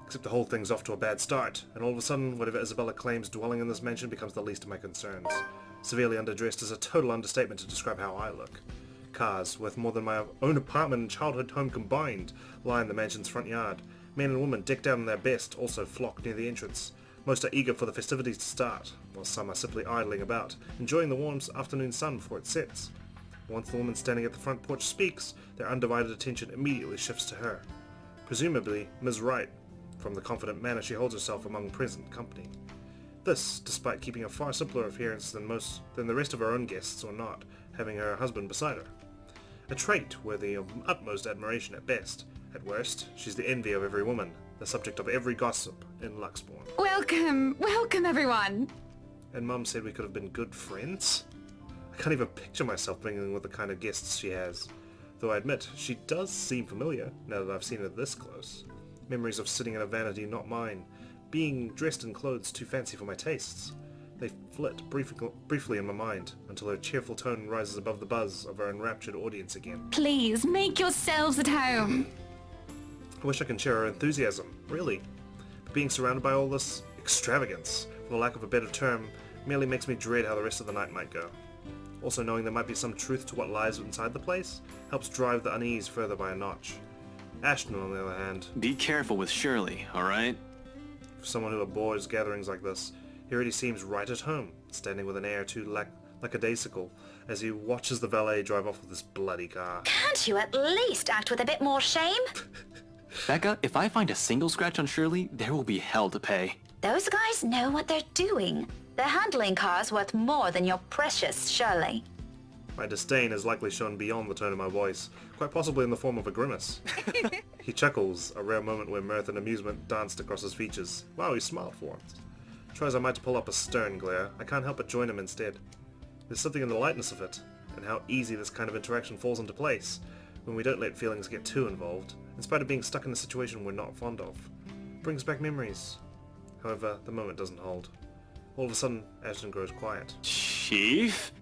Except the whole thing's off to a bad start, and all of a sudden, whatever Isabella claims dwelling in this mansion becomes the least of my concerns. Severely underdressed is a total understatement to describe how I look. Cars, worth more than my own apartment and childhood home combined, line the mansion's front yard. Men and women decked out in their best also flock near the entrance. Most are eager for the festivities to start, while some are simply idling about, enjoying the warm afternoon sun before it sets. Once the woman standing at the front porch speaks, their undivided attention immediately shifts to her. Presumably, Ms. Wright, from the confident manner she holds herself among present company. This, despite keeping a far simpler appearance than the rest of her own guests, or not having her husband beside her. A trait worthy of utmost admiration at best. At worst, she's the envy of every woman, the subject of every gossip in Luxbourne. Welcome everyone! And Mum said we could have been good friends? I can't even picture myself mingling with the kind of guests she has. Though I admit, she does seem familiar, now that I've seen her this close. Memories of sitting in a vanity not mine, being dressed in clothes too fancy for my tastes. They flit briefly in my mind, until her cheerful tone rises above the buzz of our enraptured audience again. Please, make yourselves at home! I wish I could share her enthusiasm, really. But being surrounded by all this extravagance, for the lack of a better term, merely makes me dread how the rest of the night might go. Also knowing there might be some truth to what lies inside the place, helps drive the unease further by a notch. Ashton, on the other hand... Be careful with Shirley, alright? For someone who abhors gatherings like this, he already seems right at home, standing with an air too lackadaisical as he watches the valet drive off with this bloody car. Can't you at least act with a bit more shame? Becca, if I find a single scratch on Shirley, there will be hell to pay. Those guys know what they're doing. They're handling cars worth more than your precious Shirley. My disdain is likely shown beyond the tone of my voice, quite possibly in the form of a grimace. He chuckles, a rare moment where mirth and amusement danced across his features. Wow, he smiled for once. Try as I might to pull up a stern glare, I can't help but join him instead. There's something in the lightness of it, and how easy this kind of interaction falls into place, when we don't let feelings get too involved, in spite of being stuck in a situation we're not fond of. Brings back memories. However, the moment doesn't hold. All of a sudden, Ashton grows quiet. Chief?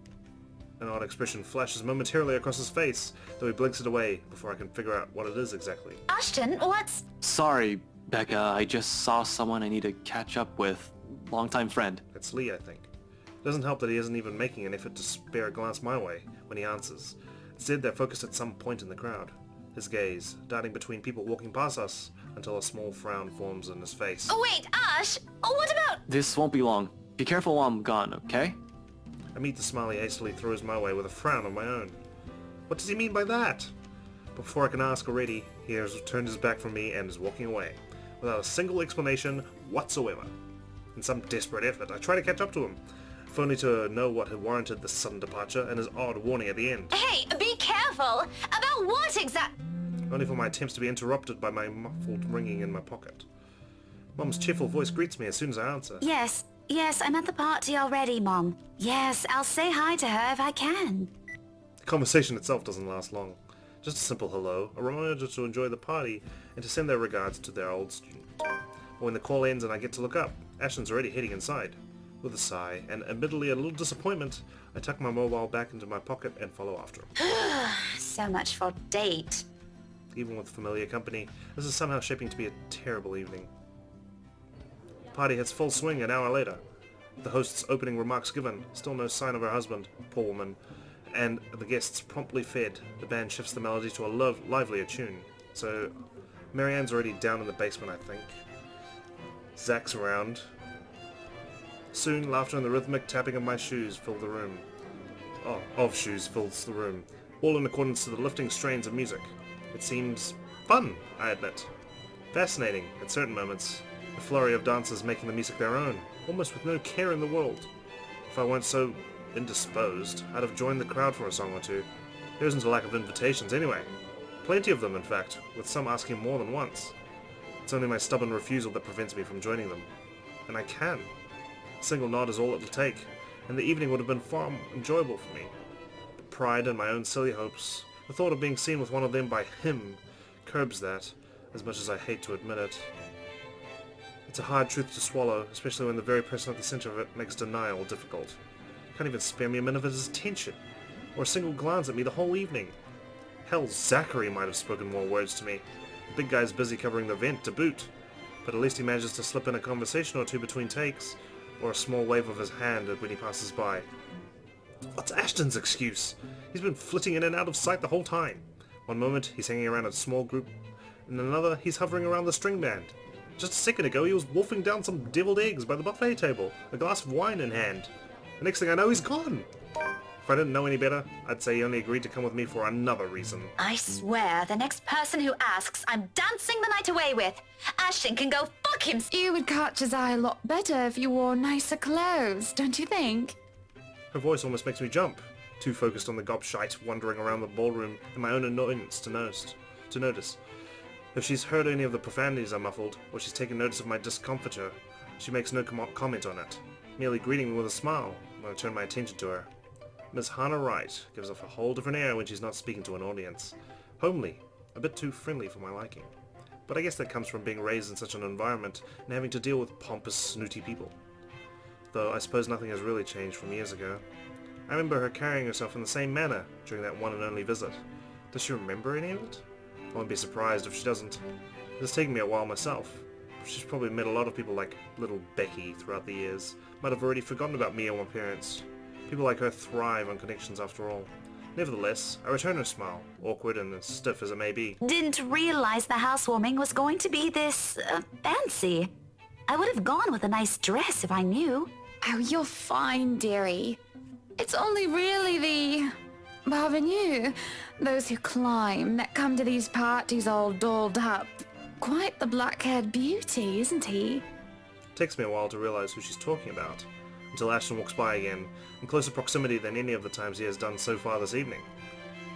An odd expression flashes momentarily across his face, though he blinks it away before I can figure out what it is exactly. Ashton, what's... Sorry, Becca, I just saw someone I need to catch up with. Longtime friend. It's Lee, I think. It doesn't help that he isn't even making an effort to spare a glance my way when he answers. Instead, they're focused at some point in the crowd. His gaze, darting between people walking past us, until a small frown forms on his face. Oh wait, Ash! Oh, what about... This won't be long. Be careful while I'm gone, okay? I meet the smile he hastily throws my way with a frown of my own. What does he mean by that? Before I can ask already, he has turned his back from me and is walking away, without a single explanation whatsoever. In some desperate effort, I try to catch up to him, if only to know what had warranted the sudden departure and his odd warning at the end. Hey, be careful! About what Only for my attempts to be interrupted by my muffled ringing in my pocket. Mum's cheerful voice greets me as soon as I answer. Yes, I'm at the party already, Mom. Yes, I'll say hi to her if I can. The conversation itself doesn't last long. Just a simple hello, a reminder to enjoy the party, and to send their regards to their old student. But when the call ends and I get to look up, Ashton's already heading inside. With a sigh, and admittedly a little disappointment, I tuck my mobile back into my pocket and follow after him. So much for date. Even with familiar company, this is somehow shaping to be a terrible evening. The party hits full swing an hour later. The host's opening remarks given, still no sign of her husband, poor woman, and the guests promptly fed. The band shifts the melody to a livelier tune. So, Marianne's already down in the basement, I think. Zach's around. Soon, laughter and the rhythmic tapping of my shoes fill the room. Shoes fills the room, all in accordance to the lifting strains of music. It seems fun, I admit. Fascinating, at certain moments. A flurry of dancers making the music their own, almost with no care in the world. If I weren't so indisposed, I'd have joined the crowd for a song or two. There isn't a lack of invitations anyway. Plenty of them, in fact, with some asking more than once. It's only my stubborn refusal that prevents me from joining them. And I can. A single nod is all it will take, and the evening would have been far more enjoyable for me. But pride and my own silly hopes, the thought of being seen with one of them by him, curbs that, as much as I hate to admit it. It's a hard truth to swallow, especially when the very person at the center of it makes denial difficult. Can't even spare me a minute of his attention, or a single glance at me the whole evening. Hell, Zachary might have spoken more words to me. The big guy's busy covering the vent to boot. but at least he manages to slip in a conversation or two between takes, or a small wave of his hand when he passes by. What's Ashton's excuse? He's been flitting in and out of sight the whole time. One moment he's hanging around a small group, and another he's hovering around the string band. Just a second ago he was wolfing down some deviled eggs by the buffet table, a glass of wine in hand. The next thing I know he's gone. If I didn't know any better, I'd say he only agreed to come with me for another reason. I swear, the next person who asks, I'm dancing the night away with. Ashton can go fuck himself. You would catch his eye a lot better if you wore nicer clothes, don't you think? Her voice almost makes me jump, too focused on the gobshite wandering around the ballroom and my own annoyance to notice. If she's heard any of the profanities I muffled, or she's taken notice of my discomfiture, she makes no comment on it, merely greeting me with a smile when I turn my attention to her. Miss Hana Wright gives off a whole different air when she's not speaking to an audience. Homely, a bit too friendly for my liking. But I guess that comes from being raised in such an environment and having to deal with pompous, snooty people. Though I suppose nothing has really changed from years ago. I remember her carrying herself in the same manner during that one and only visit. Does she remember any of it? I won't be surprised if she doesn't. It has taken me a while myself. She's probably met a lot of people like little Becky throughout the years. Might have already forgotten about me or my parents. People like her thrive on connections after all. Nevertheless, I return her smile, awkward and as stiff as it may be. Didn't realize the housewarming was going to be this, fancy. I would have gone with a nice dress if I knew. Oh, you're fine, dearie. It's only really the parvenu, those who climb, that come to these parties all dolled up. Quite the black-haired beauty, isn't he? It takes me a while to realize who she's talking about, until Ashton walks by again, in closer proximity than any of the times he has done so far this evening.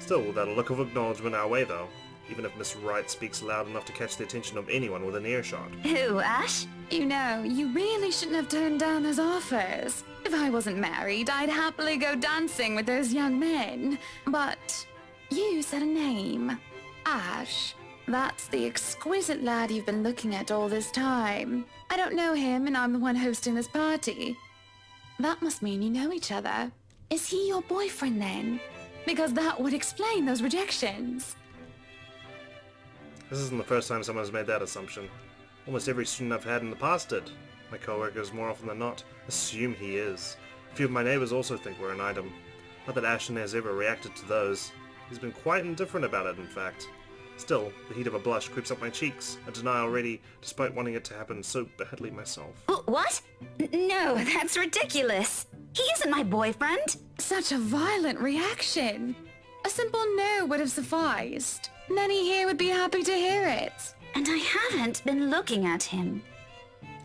Still without a look of acknowledgement our way though, even if Miss Wright speaks loud enough to catch the attention of anyone within earshot. Who, Ash? You know, you really shouldn't have turned down those offers. If I wasn't married, I'd happily go dancing with those young men. But you said a name. Ash. That's the exquisite lad you've been looking at all this time. I don't know him, and I'm the one hosting this party. That must mean you know each other. Is he your boyfriend then? Because that would explain those rejections. This isn't the first time someone's made that assumption. Almost every student I've had in the past did. My coworkers, more often than not, assume he is. A few of my neighbors also think we're an item. Not that Ashton has ever reacted to those. He's been quite indifferent about it, in fact. Still, the heat of a blush creeps up my cheeks, a denial ready, despite wanting it to happen so badly myself. What? No, that's ridiculous. He isn't my boyfriend. Such a violent reaction. A simple no would have sufficed. Nanny here would be happy to hear it. And I haven't been looking at him.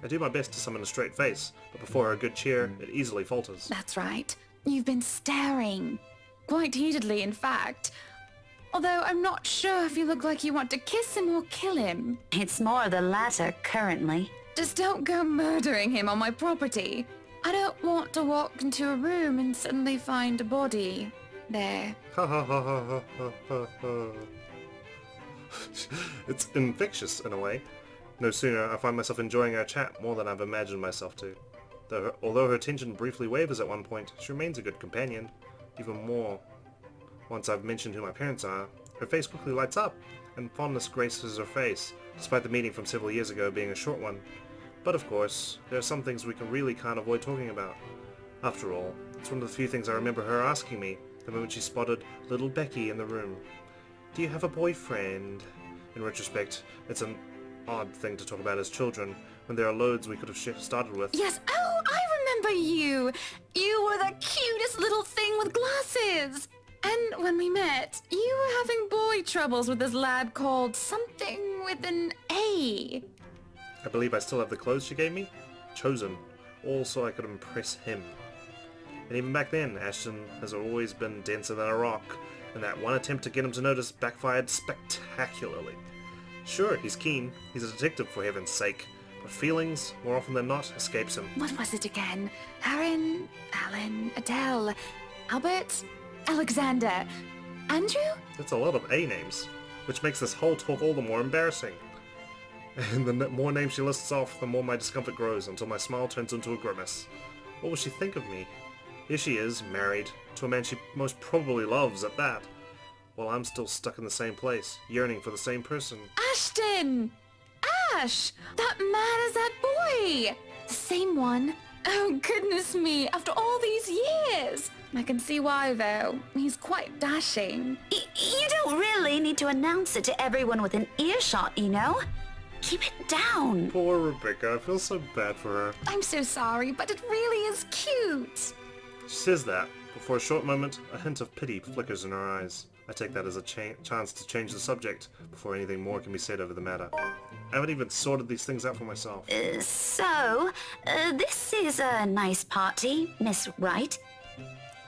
I do my best to summon a straight face, but before her good cheer, it easily falters. That's right. You've been staring. Quite heatedly, in fact. Although I'm not sure if you look like you want to kiss him or kill him. It's more the latter currently. Just don't go murdering him on my property. I don't want to walk into a room and suddenly find a body there. Ha ha ha ha ha ha ha ha. It's infectious in a way. No sooner I find myself enjoying our chat more than I've imagined myself to. Although her attention briefly wavers at one point, she remains a good companion. Even more. Once I've mentioned who my parents are, her face quickly lights up, and fondness graces her face, despite the meeting from several years ago being a short one. But of course, there are some things we can't avoid talking about. After all, it's one of the few things I remember her asking me the moment she spotted little Becky in the room. Do you have a boyfriend? In retrospect, it's an odd thing to talk about as children, when there are loads we could have started with. Yes, oh, I remember you! You were the cutest little thing with glasses! And when we met, you were having boy troubles with this lad called something with an A. I believe I still have the clothes she gave me. Chosen. All so I could impress him. And even back then, Ashton has always been denser than a rock, and that one attempt to get him to notice backfired spectacularly. Sure, he's keen. He's a detective for heaven's sake. But feelings, more often than not, escapes him. What was it again? Aaron, Alan, Adele, Albert, Alexander, Andrew? That's a lot of A names, which makes this whole talk all the more embarrassing. And the more names she lists off, the more my discomfort grows until my smile turns into a grimace. What will she think of me? Here she is, married, to a man she most probably loves at that, while I'm still stuck in the same place, yearning for the same person. Ashton! Ash! That man is that boy! The same one. Oh, goodness me, after all these years! I can see why, though. He's quite dashing. You don't really need to announce it to everyone within earshot, you know? Keep it down. Poor Rebecca, I feel so bad for her. I'm so sorry, but it really is cute. She says that, but for a short moment, a hint of pity flickers in her eyes. I take that as a chance to change the subject before anything more can be said over the matter. I haven't even sorted these things out for myself. This is a nice party, Miss Wright.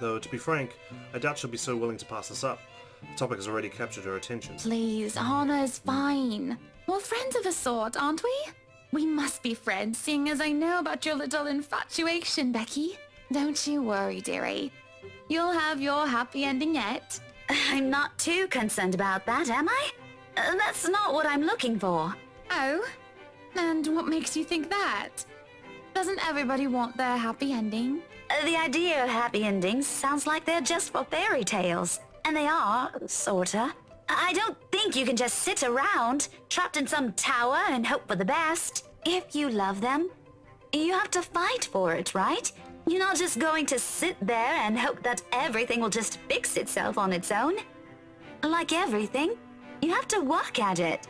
Though, to be frank, I doubt she'll be so willing to pass this up. The topic has already captured her attention. Please, Hana is fine. We're friends of a sort, aren't we? We must be friends, seeing as I know about your little infatuation, Becky. Don't you worry, dearie. You'll have your happy ending yet. I'm not too concerned about that, am I? That's not what I'm looking for. Oh? And what makes you think that? Doesn't everybody want their happy ending? The idea of happy endings sounds like they're just for fairy tales. And they are, sorta. I don't think you can just sit around, trapped in some tower and hope for the best. If you love them, you have to fight for it, right? You're not just going to sit there and hope that everything will just fix itself on its own. Like everything, you have to work at it.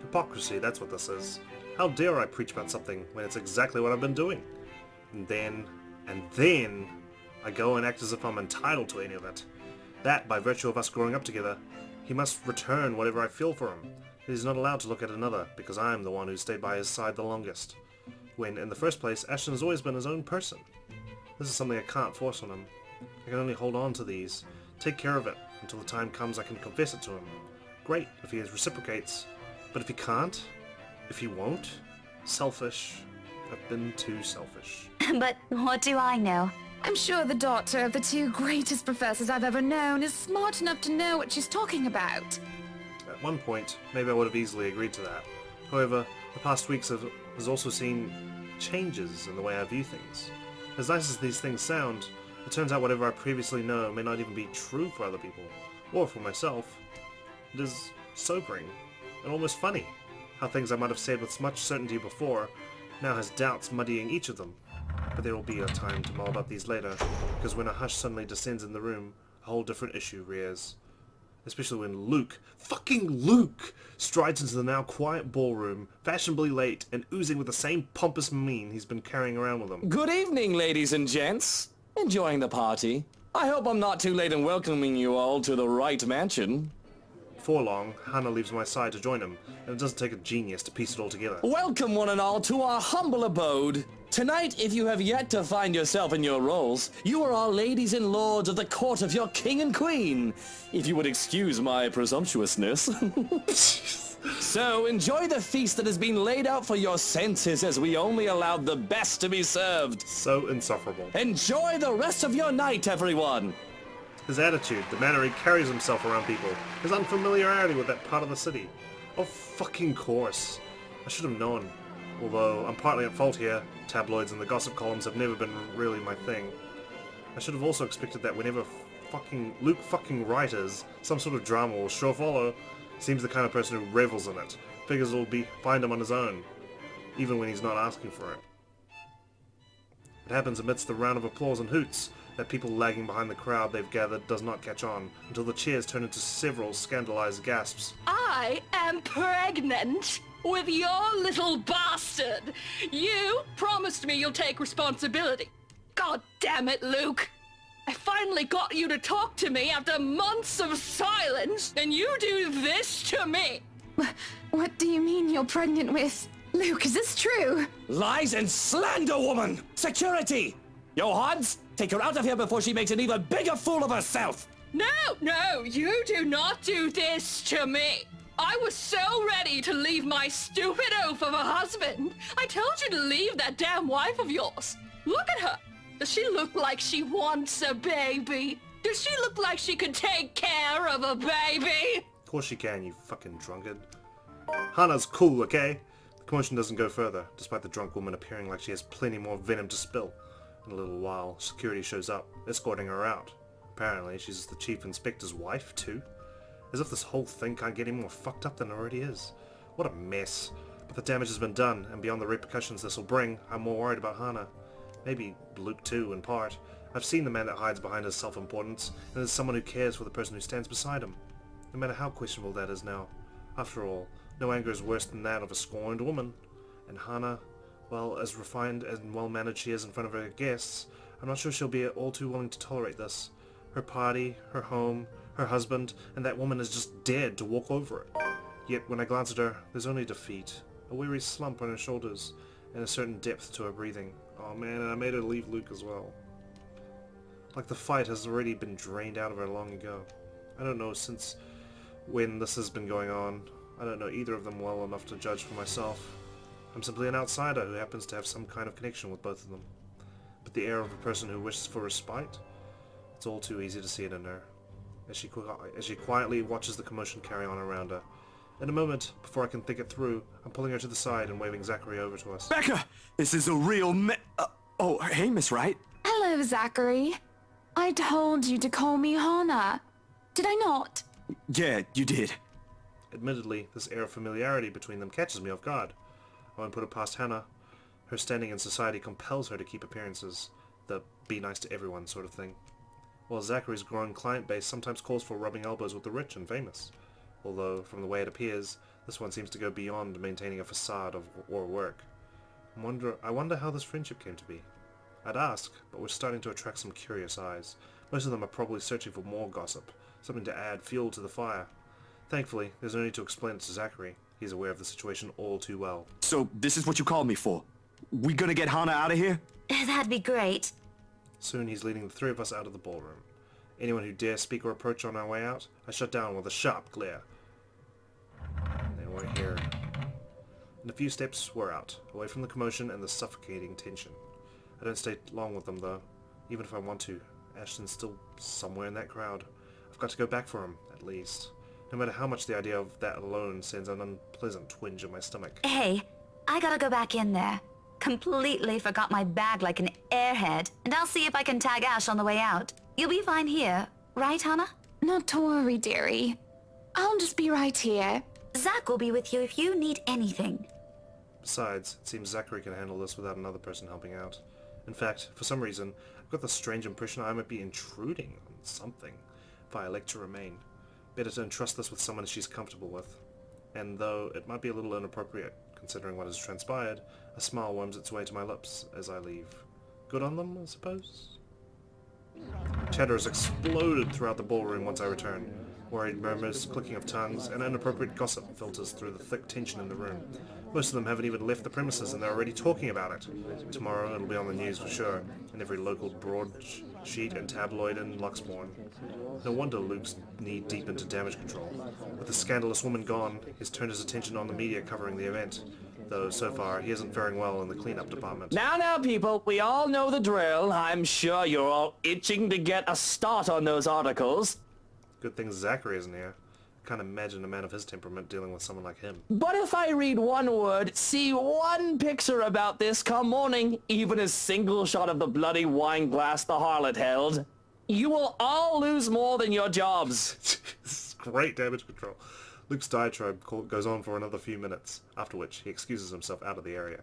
Hypocrisy, that's what this is. How dare I preach about something when it's exactly what I've been doing? And then I go and act as if I'm entitled to any of it. That, by virtue of us growing up together, he must return whatever I feel for him. He's not allowed to look at another, because I am the one who stayed by his side the longest. When, in the first place, Ashton has always been his own person. This is something I can't force on him. I can only hold on to these, take care of it, until the time comes I can confess it to him. Great, if he reciprocates. But if he can't, if he won't, selfish. I've been too selfish. But what do I know? I'm sure the daughter of the two greatest professors I've ever known is smart enough to know what she's talking about. At one point, maybe I would have easily agreed to that. However, the past weeks has also seen changes in the way I view things. As nice as these things sound, it turns out whatever I previously know may not even be true for other people, or for myself. It is sobering, and almost funny, how things I might have said with much certainty before now has doubts muddying each of them. But there will be a time to mull about these later, because when a hush suddenly descends in the room, a whole different issue rears. Especially when Luke, fucking Luke, strides into the now quiet ballroom, fashionably late and oozing with the same pompous mien he's been carrying around with him. Good evening, ladies and gents. Enjoying the party? I hope I'm not too late in welcoming you all to the Wright Mansion. Before long, Hana leaves my side to join him, and it doesn't take a genius to piece it all together. Welcome one and all to our humble abode. Tonight, if you have yet to find yourself in your roles, you are our ladies and lords of the court of your king and queen, if you would excuse my presumptuousness. So enjoy the feast that has been laid out for your senses, as we only allowed the best to be served. So insufferable. Enjoy the rest of your night, everyone. His attitude, the manner he carries himself around people, his unfamiliarity with that part of the city. Oh, fucking course. I should have known. Although I'm partly at fault here, tabloids and the gossip columns have never been really my thing. I should have also expected that whenever Luke fucking writers, some sort of drama will sure follow. Seems the kind of person who revels in it. Figures it'll find him on his own, even when he's not asking for it. It happens amidst the round of applause and hoots. That people lagging behind the crowd they've gathered does not catch on, until the cheers turn into several scandalized gasps. I am pregnant with your little bastard. You promised me you'll take responsibility. God damn it, Luke. I finally got you to talk to me after months of silence, and you do this to me. What do you mean you're pregnant with? Luke, is this true? Lies and slander, woman! Security! Yo, Hans, take her out of here before she makes an even bigger fool of herself! No, you do not do this to me. I was so ready to leave my stupid oaf of a husband. I told you to leave that damn wife of yours. Look at her. Does she look like she wants a baby? Does she look like she could take care of a baby? Of course she can, you fucking drunkard. Hana's cool, okay? The commotion doesn't go further, despite the drunk woman appearing like she has plenty more venom to spill. In a little while, security shows up, escorting her out. Apparently, she's the chief inspector's wife, too. As if this whole thing can't get any more fucked up than it already is. What a mess. But the damage has been done, and beyond the repercussions this will bring, I'm more worried about Hana. Maybe Luke too, in part. I've seen the man that hides behind his self-importance, and is someone who cares for the person who stands beside him. No matter how questionable that is now. After all, no anger is worse than that of a scorned woman. And Hana, well, as refined and well-mannered she is in front of her guests, I'm not sure she'll be all too willing to tolerate this. Her party, her home, her husband, and that woman has just dared to walk over it. Yet when I glance at her, there's only defeat, a weary slump on her shoulders, and a certain depth to her breathing. Oh man, and I made her leave Luke as well. Like the fight has already been drained out of her long ago. I don't know since when this has been going on. I don't know either of them well enough to judge for myself. I'm simply an outsider who happens to have some kind of connection with both of them. But the air of a person who wishes for respite? It's all too easy to see it in her, as she quietly watches the commotion carry on around her. In a moment, before I can think it through, I'm pulling her to the side and waving Zachary over to us. Becca! This is a real oh, hey, Miss Wright. Hello, Zachary. I told you to call me Hana. Did I not? Yeah, you did. Admittedly, this air of familiarity between them catches me off guard. I won't put it past Hana. Her standing in society compels her to keep appearances, the be nice to everyone sort of thing. While Zachary's growing client base sometimes calls for rubbing elbows with the rich and famous. Although, from the way it appears, this one seems to go beyond maintaining a facade or work. I wonder how this friendship came to be. I'd ask, but we're starting to attract some curious eyes. Most of them are probably searching for more gossip, something to add fuel to the fire. Thankfully, there's no need to explain it to Zachary. He's aware of the situation all too well. So, this is what you called me for? We gonna get Hana out of here? That'd be great. Soon he's leading the three of us out of the ballroom. Anyone who dares speak or approach on our way out, I shut down with a sharp glare. They weren't here. In a few steps, we're out, away from the commotion and the suffocating tension. I don't stay long with them, though. Even if I want to, Ashton's still somewhere in that crowd. I've got to go back for him, at least. No matter how much the idea of that alone sends an unpleasant twinge in my stomach. Hey, I gotta go back in there. Completely forgot my bag like an airhead, and I'll see if I can tag Ash on the way out. You'll be fine here, right, Hana? Not to worry, dearie. I'll just be right here. Zach will be with you if you need anything. Besides, it seems Zachary can handle this without another person helping out. In fact, for some reason, I've got the strange impression I might be intruding on something if I elect to remain. Better to entrust this with someone she's comfortable with. And though it might be a little inappropriate, considering what has transpired, a smile worms its way to my lips as I leave. Good on them, I suppose? Chatter has exploded throughout the ballroom once I return. Worried murmurs, clicking of tongues, and inappropriate gossip filters through the thick tension in the room. Most of them haven't even left the premises and they're already talking about it. Tomorrow it'll be on the news for sure, in every local broadsheet and tabloid in Luxbourne. No wonder Luke's knee-deep into damage control. With the scandalous woman gone, he's turned his attention on the media covering the event. Though, so far, he isn't faring well in the cleanup department. Now, people, we all know the drill. I'm sure you're all itching to get a start on those articles. Good thing Zachary isn't here. I can't imagine a man of his temperament dealing with someone like him. But if I read one word, see one picture about this come morning, even a single shot of the bloody wine glass the harlot held, you will all lose more than your jobs. This is great damage control. Luke's diatribe goes on for another few minutes, after which he excuses himself out of the area.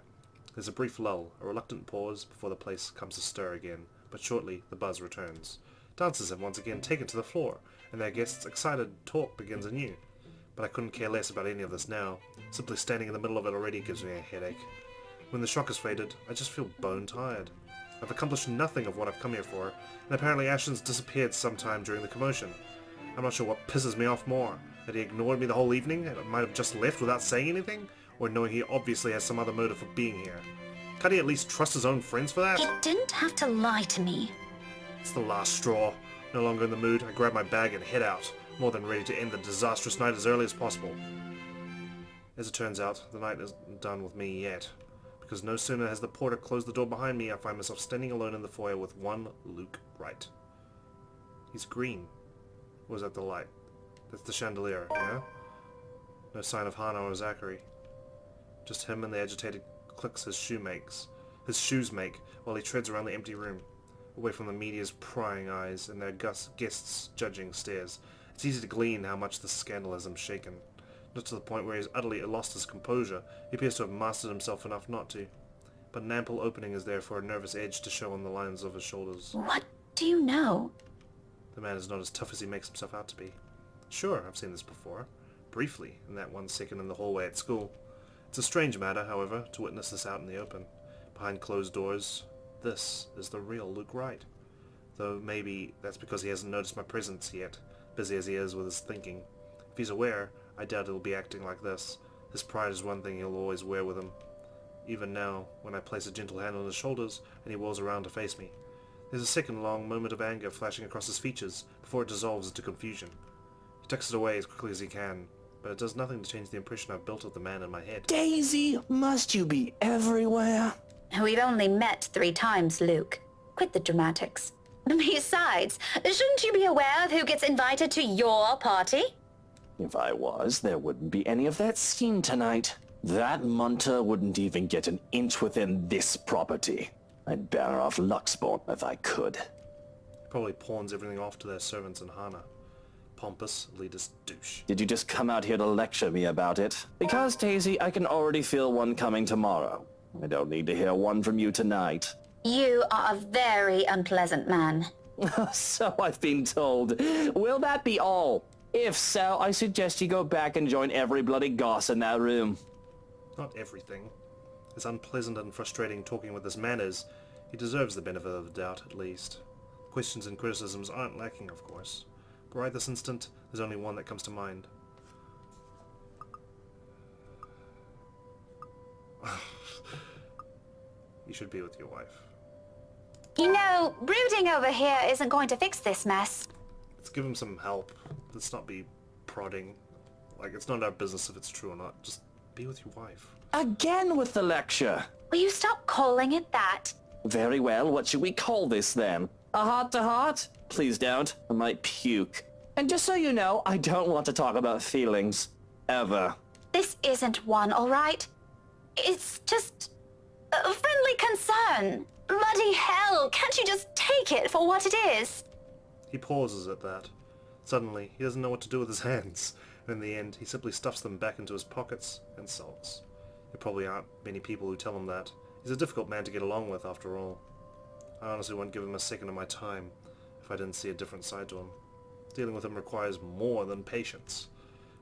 There's a brief lull, a reluctant pause before the place comes to stir again, but shortly the buzz returns. Dancers have once again taken to the floor, and their guests' excited talk begins anew. But I couldn't care less about any of this now. Simply standing in the middle of it already gives me a headache. When the shock has faded, I just feel bone tired. I've accomplished nothing of what I've come here for, and apparently Ashton's disappeared sometime during the commotion. I'm not sure what pisses me off more, that he ignored me the whole evening and might have just left without saying anything, or knowing he obviously has some other motive for being here. Can't he at least trust his own friends for that? You didn't have to lie to me. It's the last straw. No longer in the mood, I grab my bag and head out, more than ready to end the disastrous night as early as possible. As it turns out, the night isn't done with me yet, because no sooner has the porter closed the door behind me, I find myself standing alone in the foyer with one Luke Wright. He's green. Or is that the light? That's the chandelier, yeah? No sign of Hana or Zachary. Just him and the agitated clicks his shoes make while he treads around the empty room, away from the media's prying eyes and their guests' judging stares. It's easy to glean how much the scandal has him shaken. Not to the point where he's utterly lost his composure. He appears to have mastered himself enough not to. But an ample opening is there for a nervous edge to show on the lines of his shoulders. What do you know? The man is not as tough as he makes himself out to be. Sure, I've seen this before. Briefly, in that 1 second in the hallway at school. It's a strange matter, however, to witness this out in the open. Behind closed doors, this is the real Luke Wright. Though maybe that's because he hasn't noticed my presence yet, busy as he is with his thinking. If he's aware, I doubt he'll be acting like this. His pride is one thing he'll always wear with him. Even now, when I place a gentle hand on his shoulders and he whirls around to face me. There's a second long moment of anger flashing across his features before it dissolves into confusion. He tucks it away as quickly as he can, but it does nothing to change the impression I've built of the man in my head. Daisy, must you be everywhere? We've only met 3 times, Luke. Quit the dramatics. Besides, shouldn't you be aware of who gets invited to your party? If I was, there wouldn't be any of that scene tonight. That munter wouldn't even get an inch within this property. I'd ban her off Luxborn if I could. He probably pawns everything off to their servants in Hana. Pompous, elitist douche. Did you just come out here to lecture me about it? Because, Daisy, I can already feel one coming tomorrow. I don't need to hear one from you tonight. You are a very unpleasant man. So I've been told. Will that be all? If so, I suggest you go back and join every bloody goss in that room. Not everything. As unpleasant and frustrating talking with this man is, he deserves the benefit of the doubt, at least. Questions and criticisms aren't lacking, of course. But right this instant, there's only one that comes to mind. You should be with your wife. You know, brooding over here isn't going to fix this mess. Let's give him some help. Let's not be prodding. Like, it's not our business if it's true or not. Just be with your wife. Again with the lecture. Will you stop calling it that? Very well, what should we call this then? A heart-to-heart? Please don't. I might puke. And just so you know, I don't want to talk about feelings. Ever. This isn't one, all right? It's just a friendly concern. Bloody hell, can't you just take it for what it is? He pauses at that. Suddenly, he doesn't know what to do with his hands, and in the end, he simply stuffs them back into his pockets and sulks. There probably aren't many people who tell him that. He's a difficult man to get along with, after all. I honestly wouldn't give him a second of my time if I didn't see a different side to him. Dealing with him requires more than patience.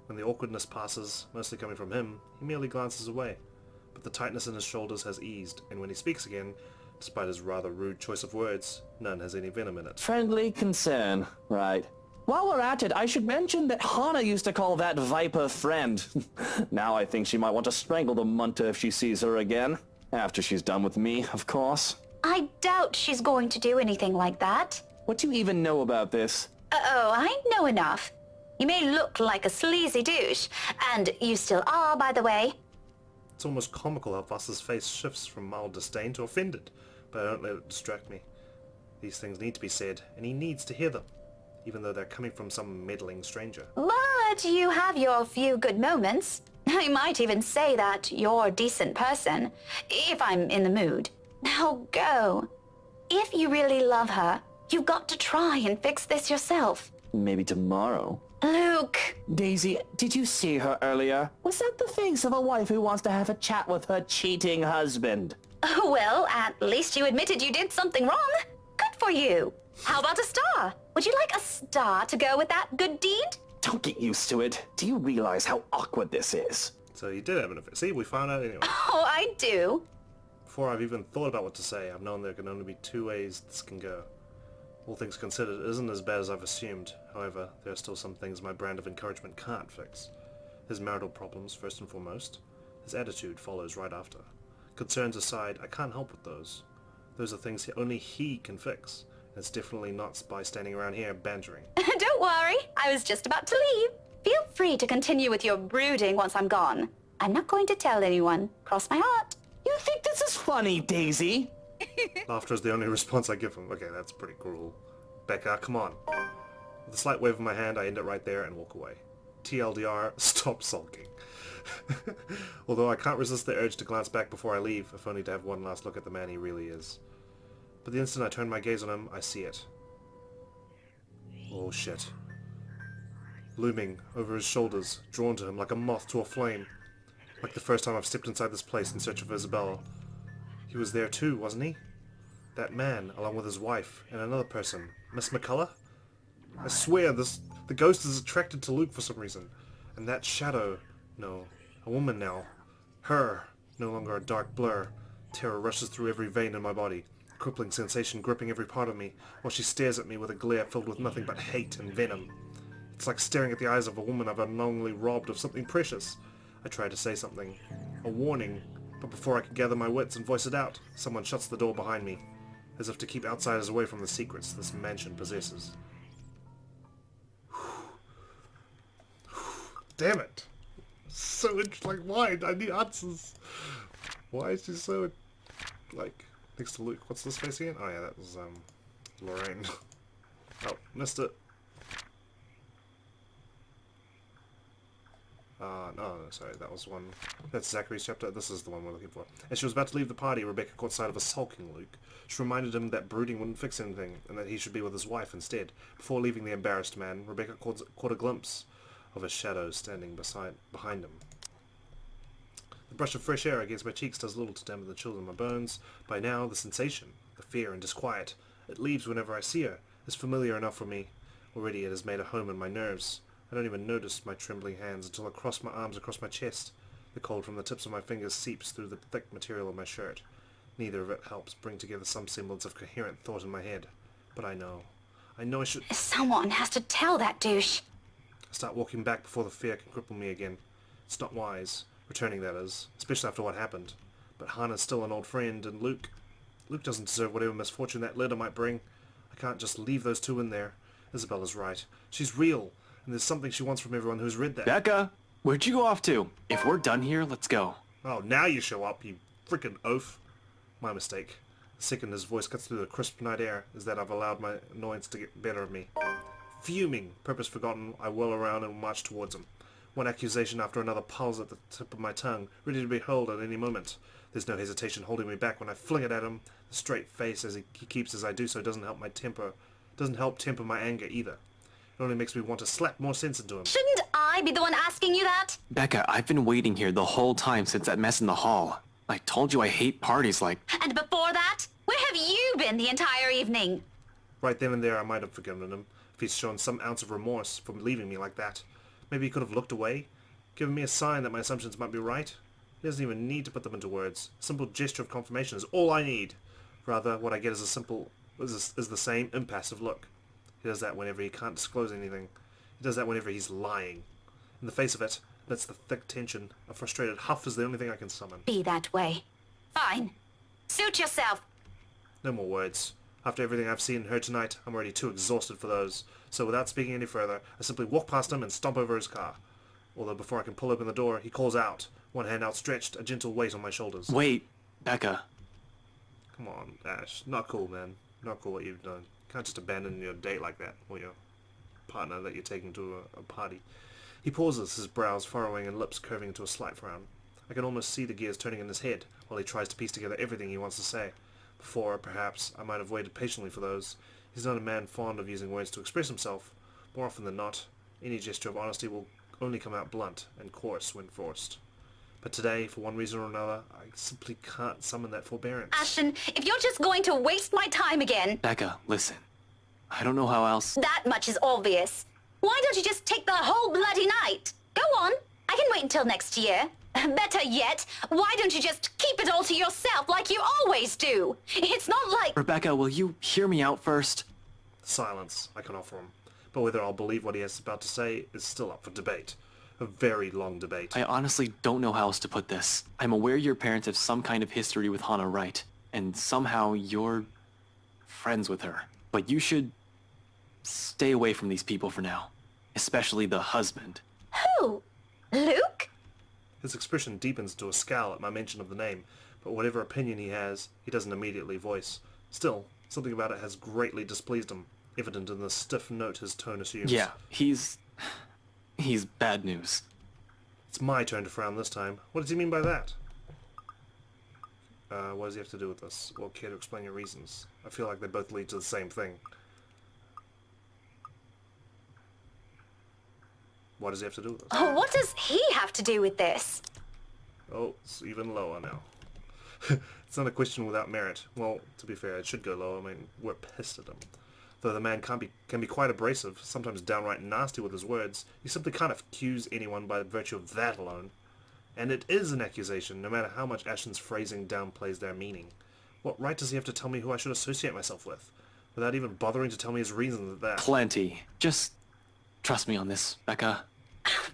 When the awkwardness passes, mostly coming from him, he merely glances away. But the tightness in his shoulders has eased, and when he speaks again, despite his rather rude choice of words, none has any venom in it. Friendly concern, right. While we're at it, I should mention that Hana used to call that viper friend. Now I think she might want to strangle the munter if she sees her again. After she's done with me, of course. I doubt she's going to do anything like that. What do you even know about this? Oh, I know enough. You may look like a sleazy douche, and you still are, by the way. It's almost comical how Voss's face shifts from mild disdain to offended, but I don't let it distract me. These things need to be said, and he needs to hear them, even though they're coming from some meddling stranger. But you have your few good moments. I might even say that you're a decent person, if I'm in the mood. Now go. If you really love her, you've got to try and fix this yourself. Maybe tomorrow. Luke! Daisy, did you see her earlier? Was that the face of a wife who wants to have a chat with her cheating husband? Oh, well, at least you admitted you did something wrong. Good for you. How about a star? Would you like a star to go with that good deed? Don't get used to it. Do you realize how awkward this is? So you did have an affair. See, we found out anyway. Oh, I do. Before I've even thought about what to say, I've known there can only be 2 ways this can go. All things considered, it isn't as bad as I've assumed. However, there are still some things my brand of encouragement can't fix. His marital problems, first and foremost. His attitude follows right after. Concerns aside, I can't help with those. Those are things only he can fix. And it's definitely not by standing around here bantering. Don't worry, I was just about to leave. Feel free to continue with your brooding once I'm gone. I'm not going to tell anyone. Cross my heart. You think this is funny, Daisy? Laughter is the only response I give him. Okay, that's pretty cruel. Becca, come on. With a slight wave of my hand, I end it right there and walk away. TLDR, stop sulking. Although I can't resist the urge to glance back before I leave, if only to have one last look at the man he really is. But the instant I turn my gaze on him, I see it. Oh shit. looming over his shoulders, drawn to him like a moth to a flame. Like the first time I've stepped inside this place in search of Isabella. He was there too, wasn't he? That man, along with his wife, and another person. Miss McCullough? I swear, the ghost is attracted to Luke for some reason. And that shadow... No, a woman now. Her, no longer a dark blur. Terror rushes through every vein in my body. A crippling sensation gripping every part of me, while she stares at me with a glare filled with nothing but hate and venom. It's like staring at the eyes of a woman I've unknowingly robbed of something precious. I try to say something. A warning. But before I can gather my wits and voice it out, someone shuts the door behind me, as if to keep outsiders away from the secrets this mansion possesses. Damn it! So like, why? I need answers. Why is she so like next to Luke? What's this face again? Oh yeah, that was Lorraine. Oh, missed it. No, sorry, that was one. That's Zachary's chapter. This is the one we're looking for. As she was about to leave the party, Rebecca caught sight of a sulking Luke. She reminded him that brooding wouldn't fix anything, and that he should be with his wife instead. Before leaving the embarrassed man, Rebecca caught a glimpse of his shadow standing behind him. The brush of fresh air against my cheeks does little to dampen the chills in my bones. By now, the sensation, the fear and disquiet, it leaves whenever I see her, is familiar enough for me. Already it has made a home in my nerves. I don't even notice my trembling hands until I cross my arms across my chest. The cold from the tips of my fingers seeps through the thick material of my shirt. Neither of it helps bring together some semblance of coherent thought in my head. But I know I should... Someone has to tell that douche. I start walking back before the fear can cripple me again. It's not wise, returning that is, especially after what happened. But Hana's still an old friend, and Luke doesn't deserve whatever misfortune that letter might bring. I can't just leave those two in there. Isabella's right. She's real. And there's something she wants from everyone who's read that. Becca, where'd you go off to? If we're done here, let's go. Oh, now you show up, you frickin' oaf. My mistake. The second his voice cuts through the crisp night air is that I've allowed my annoyance to get better of me. Fuming, purpose forgotten, I whirl around and march towards him. One accusation after another pulls at the tip of my tongue, ready to be hurled at any moment. There's no hesitation holding me back when I fling it at him. The straight face as he keeps as I do so doesn't help temper my anger either. It only makes me want to slap more sense into him. Shouldn't I be the one asking you that? Becca, I've been waiting here the whole time since that mess in the hall. I told you I hate parties like... And before that? Where have you been the entire evening? Right then and there I might have forgiven him, if he's shown some ounce of remorse for leaving me like that. Maybe he could have looked away, given me a sign that my assumptions might be right. He doesn't even need to put them into words. A simple gesture of confirmation is all I need. Rather, what I get is the same impassive look. He does that whenever he can't disclose anything. He does that whenever he's lying. In the face of it, amidst the thick tension, a frustrated huff is the only thing I can summon. Be that way. Fine. Suit yourself. No more words. After everything I've seen and heard tonight, I'm already too exhausted for those. So without speaking any further, I simply walk past him and stomp over his car. Although before I can pull open the door, he calls out, one hand outstretched, a gentle weight on my shoulders. Wait, Becca. Come on, Ash. Not cool, man. Not cool what you've done. You can't just abandon your date like that, or your partner that you're taking to a party. He pauses, his brows furrowing and lips curving into a slight frown. I can almost see the gears turning in his head while he tries to piece together everything he wants to say. Before, perhaps, I might have waited patiently for those. He's not a man fond of using words to express himself. More often than not, any gesture of honesty will only come out blunt and coarse when forced. But today, for one reason or another, I simply can't summon that forbearance. Ashton, if you're just going to waste my time again... Becca, listen. I don't know how else... That much is obvious. Why don't you just take the whole bloody night? Go on. I can wait until next year. Better yet, why don't you just keep it all to yourself like you always do? It's not like... Rebecca, will you hear me out first? Silence, I can offer him. But whether I'll believe what he has about to say is still up for debate. A very long debate. I honestly don't know how else to put this. I'm aware your parents have some kind of history with Hana, right? And somehow you're friends with her. But you should stay away from these people for now. Especially the husband. Who? Luke? His expression deepens to a scowl at my mention of the name, but whatever opinion he has, he doesn't immediately voice. Still, something about it has greatly displeased him, evident in the stiff note his tone assumes. Yeah, he's bad news. It's my turn to frown this time. What does he mean by that? What does he have to do with this? Or care to explain your reasons? I feel like they both lead to the same thing. Why does he have to do with this? Oh, what does he have to do with this? Oh, it's even lower now. It's not a question without merit. Well, to be fair, it should go lower. I mean, we're pissed at him. Though the man can be quite abrasive, sometimes downright nasty with his words, you simply can't accuse anyone by virtue of that alone. And it is an accusation, no matter how much Ashton's phrasing downplays their meaning. What right does he have to tell me who I should associate myself with, without even bothering to tell me his reasons at that? Plenty. Just trust me on this, Becca.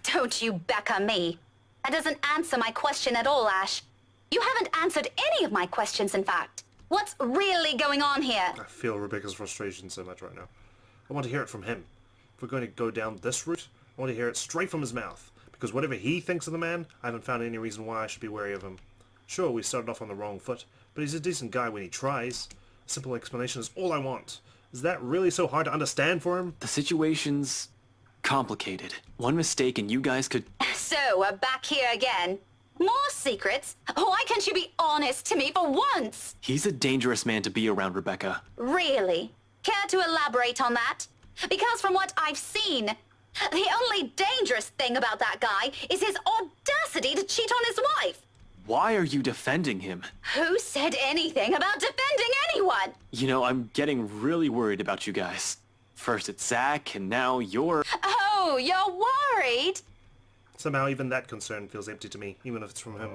Don't you Becca me. That doesn't answer my question at all, Ash. You haven't answered any of my questions, in fact. What's really going on here? I feel Rebecca's frustration so much right now. I want to hear it from him. If we're going to go down this route, I want to hear it straight from his mouth. Because whatever he thinks of the man, I haven't found any reason why I should be wary of him. Sure, we started off on the wrong foot, but he's a decent guy when he tries. A simple explanation is all I want. Is that really so hard to understand for him? The situation's complicated. One mistake and you guys could... So, we're back here again. More secrets? Why can't you be honest to me for once? He's a dangerous man to be around, Rebecca. Really? Care to elaborate on that? Because from what I've seen, the only dangerous thing about that guy is his audacity to cheat on his wife. Why are you defending him? Who said anything about defending anyone? You know, I'm getting really worried about you guys. First it's Zach, and now you're... Oh, you're worried? Somehow even that concern feels empty to me, even if it's from him.